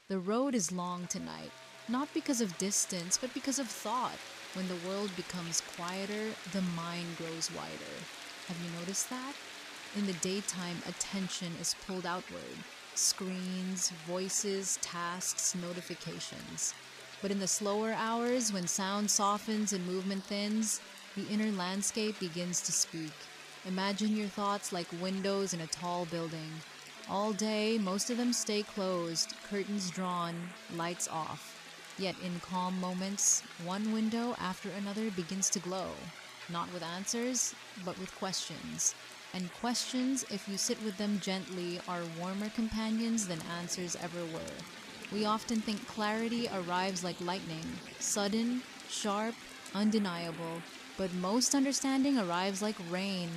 The road is long tonight, not because of distance, but because of thought. When the world becomes quieter, the mind grows wider. Have you noticed that? In the daytime, attention is pulled outward. Screens, voices, tasks, notifications. But in the slower hours, when sound softens and movement thins, the inner landscape begins to speak. Imagine your thoughts like windows in a tall building. All day, most of them stay closed, curtains drawn, lights off. Yet in calm moments, one window after another begins to glow, not with answers, but with questions. And questions, if you sit with them gently, are warmer companions than answers ever were. We often think clarity arrives like lightning, sudden, sharp, undeniable, but most understanding arrives like rain,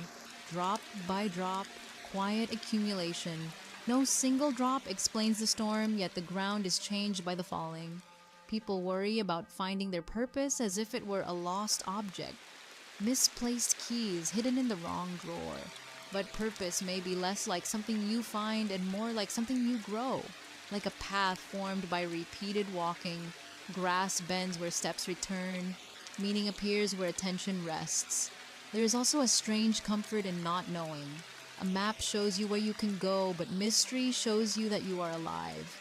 drop by drop, quiet accumulation. No single drop explains the storm, yet the ground is changed by the falling. People worry about finding their purpose as if it were a lost object, misplaced keys hidden in the wrong drawer. But purpose may be less like something you find and more like something you grow, like a path formed by repeated walking. Grass bends where steps return, meaning appears where attention rests. There is also a strange comfort in not knowing. A map shows you where you can go, but mystery shows you that you are alive.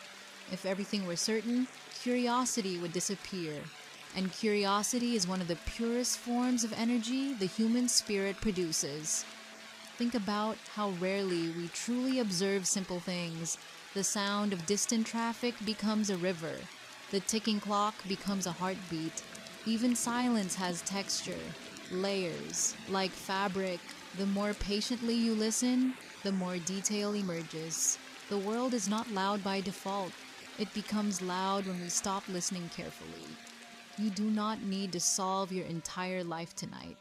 If everything were certain, curiosity would disappear. And curiosity is one of the purest forms of energy the human spirit produces. Think about how rarely we truly observe simple things. The sound of distant traffic becomes a river. The ticking clock becomes a heartbeat. Even silence has texture, layers, like fabric. The more patiently you listen, the more detail emerges. The world is not loud by default. It becomes loud when we stop listening carefully. You do not need to solve your entire life tonight.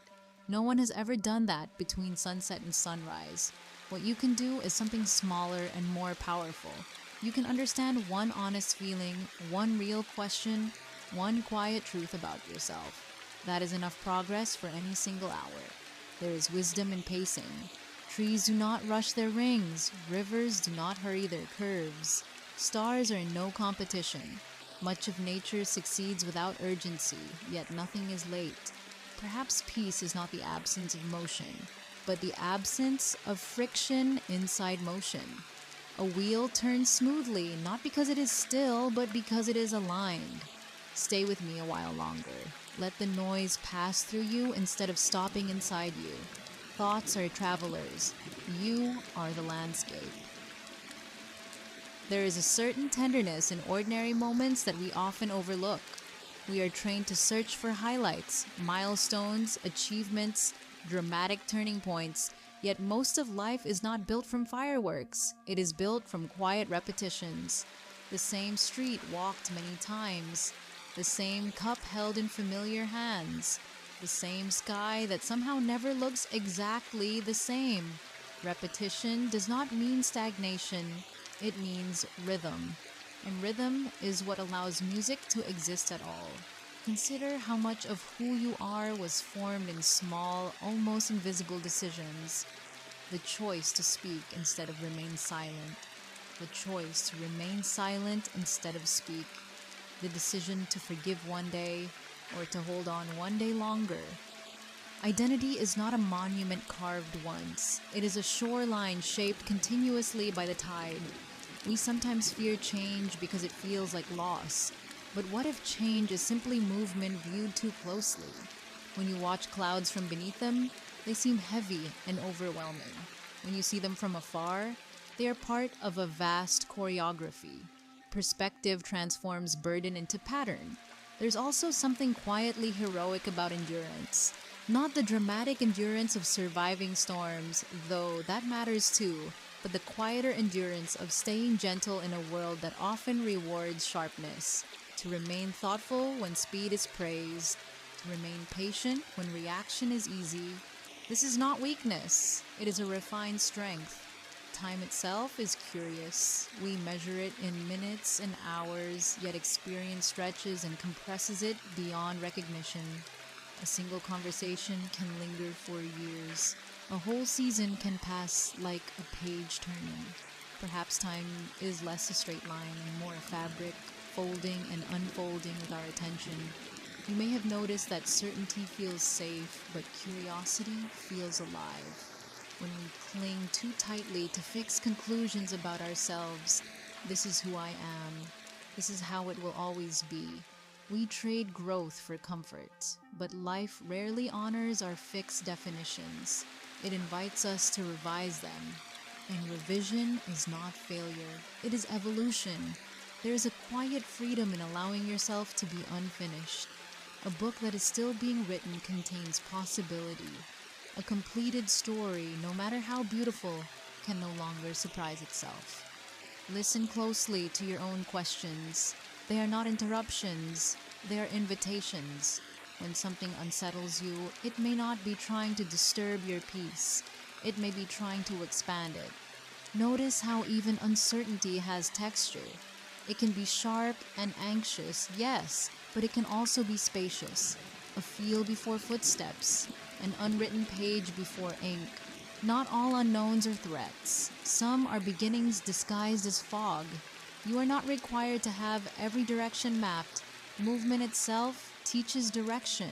No one has ever done that between sunset and sunrise. What you can do is something smaller and more powerful. You can understand one honest feeling, one real question, one quiet truth about yourself. That is enough progress for any single hour. There is wisdom in pacing. Trees do not rush their rings. Rivers do not hurry their curves. Stars are in no competition. Much of nature succeeds without urgency, yet nothing is late. Perhaps peace is not the absence of motion, but the absence of friction inside motion. A wheel turns smoothly, not because it is still, but because it is aligned. Stay with me a while longer. Let the noise pass through you instead of stopping inside you. Thoughts are travelers. You are the landscape. There is a certain tenderness in ordinary moments that we often overlook. We are trained to search for highlights, milestones, achievements, dramatic turning points, yet most of life is not built from fireworks. It is built from quiet repetitions. The same street walked many times, the same cup held in familiar hands, the same sky that somehow never looks exactly the same. Repetition does not mean stagnation, it means rhythm. And rhythm is what allows music to exist at all. Consider how much of who you are was formed in small, almost invisible decisions. The choice to speak instead of remain silent. The choice to remain silent instead of speak. The decision to forgive one day or to hold on one day longer. Identity is not a monument carved once. It is a shoreline shaped continuously by the tide. We sometimes fear change because it feels like loss. But what if change is simply movement viewed too closely? When you watch clouds from beneath them, they seem heavy and overwhelming. When you see them from afar, they are part of a vast choreography. Perspective transforms burden into pattern. There's also something quietly heroic about endurance. Not the dramatic endurance of surviving storms, though that matters too, but the quieter endurance of staying gentle in a world that often rewards sharpness, to remain thoughtful when speed is praised, to remain patient when reaction is easy. This is not weakness, it is a refined strength. Time itself is curious. We measure it in minutes and hours, yet experience stretches and compresses it beyond recognition. A single conversation can linger for years. A whole season can pass like a page turning. Perhaps time is less a straight line and more a fabric, folding and unfolding with our attention. You may have noticed that certainty feels safe, but curiosity feels alive. When we cling too tightly to fixed conclusions about ourselves, this is who I am, this is how it will always be. We trade growth for comfort, but life rarely honors our fixed definitions. It invites us to revise them. And revision is not failure, it is evolution. There is a quiet freedom in allowing yourself to be unfinished. A book that is still being written contains possibility. A completed story, no matter how beautiful, can no longer surprise itself. Listen closely to your own questions. They are not interruptions, they are invitations. When something unsettles you, it may not be trying to disturb your peace. It may be trying to expand it. Notice how even uncertainty has texture. It can be sharp and anxious, yes, but it can also be spacious. A feel before footsteps, an unwritten page before ink. Not all unknowns are threats. Some are beginnings disguised as fog. You are not required to have every direction mapped. Movement itself teaches direction.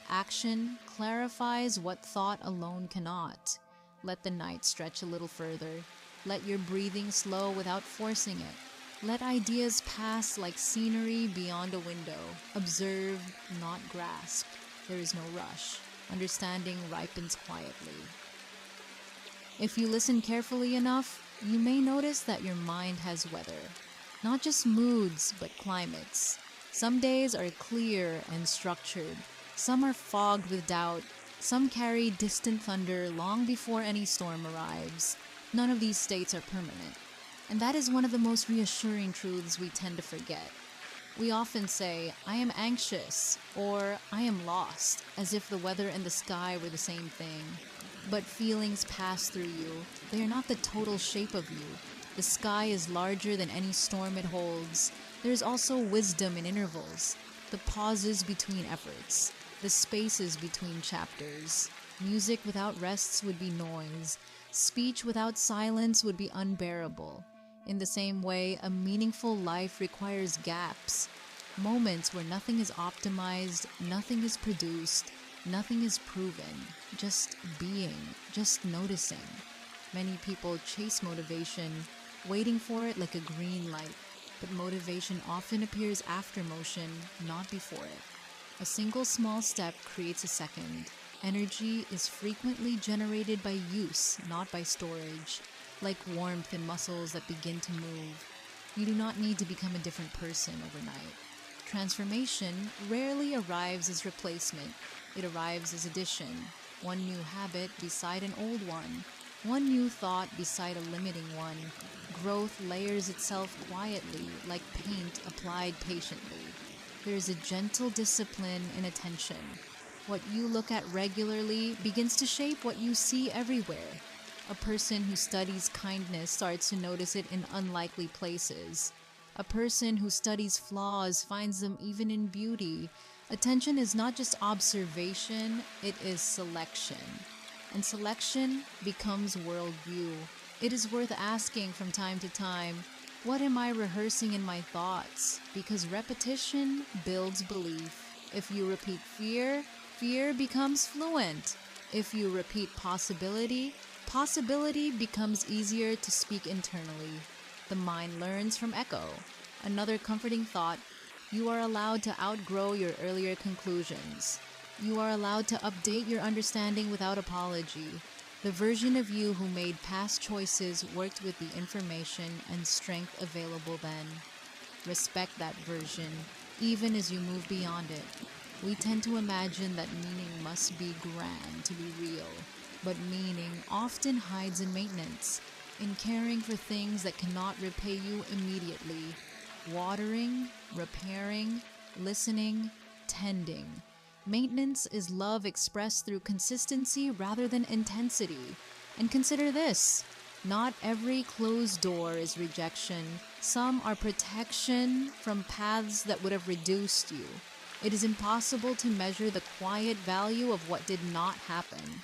Action clarifies what thought alone cannot. Let the night stretch a little further. Let your breathing slow without forcing it. Let ideas pass like scenery beyond a window. Observe, not grasp. There is no rush. Understanding ripens quietly. If you listen carefully enough, you may notice that your mind has weather. Not just moods, but climates. Some days are clear and structured. Some are fogged with doubt. Some carry distant thunder long before any storm arrives. None of these states are permanent. And that is one of the most reassuring truths we tend to forget. We often say, I am anxious, or I am lost, as if the weather and the sky were the same thing. But feelings pass through you. They are not the total shape of you. The sky is larger than any storm it holds. There is also wisdom in intervals, the pauses between efforts, the spaces between chapters. Music without rests would be noise. Speech without silence would be unbearable. In the same way, a meaningful life requires gaps, moments where nothing is optimized, nothing is produced, nothing is proven, just being, just noticing. Many people chase motivation, waiting for it like a green light, but motivation often appears after motion, not before it. A single small step creates a second. Energy is frequently generated by use, not by storage. Like warmth in muscles that begin to move. You do not need to become a different person overnight. Transformation rarely arrives as replacement. It arrives as addition. One new habit beside an old one. One new thought beside a limiting one. Growth layers itself quietly, like paint applied patiently. There is a gentle discipline in attention. What you look at regularly begins to shape what you see everywhere. A person who studies kindness starts to notice it in unlikely places. A person who studies flaws finds them even in beauty. Attention is not just observation, it is selection. And selection becomes worldview. It is worth asking from time to time, what am I rehearsing in my thoughts? Because repetition builds belief. If you repeat fear, fear becomes fluent. If you repeat possibility, possibility becomes easier to speak internally. The mind learns from echo. Another comforting thought, you are allowed to outgrow your earlier conclusions. You are allowed to update your understanding without apology. The version of you who made past choices worked with the information and strength available then. Respect that version, even as you move beyond it. We tend to imagine that meaning must be grand to be real. But meaning often hides in maintenance, in caring for things that cannot repay you immediately. Watering, repairing, listening, tending. Maintenance is love expressed through consistency rather than intensity. And consider this, not every closed door is rejection. Some are protection from paths that would have reduced you. It is impossible to measure the quiet value of what did not happen.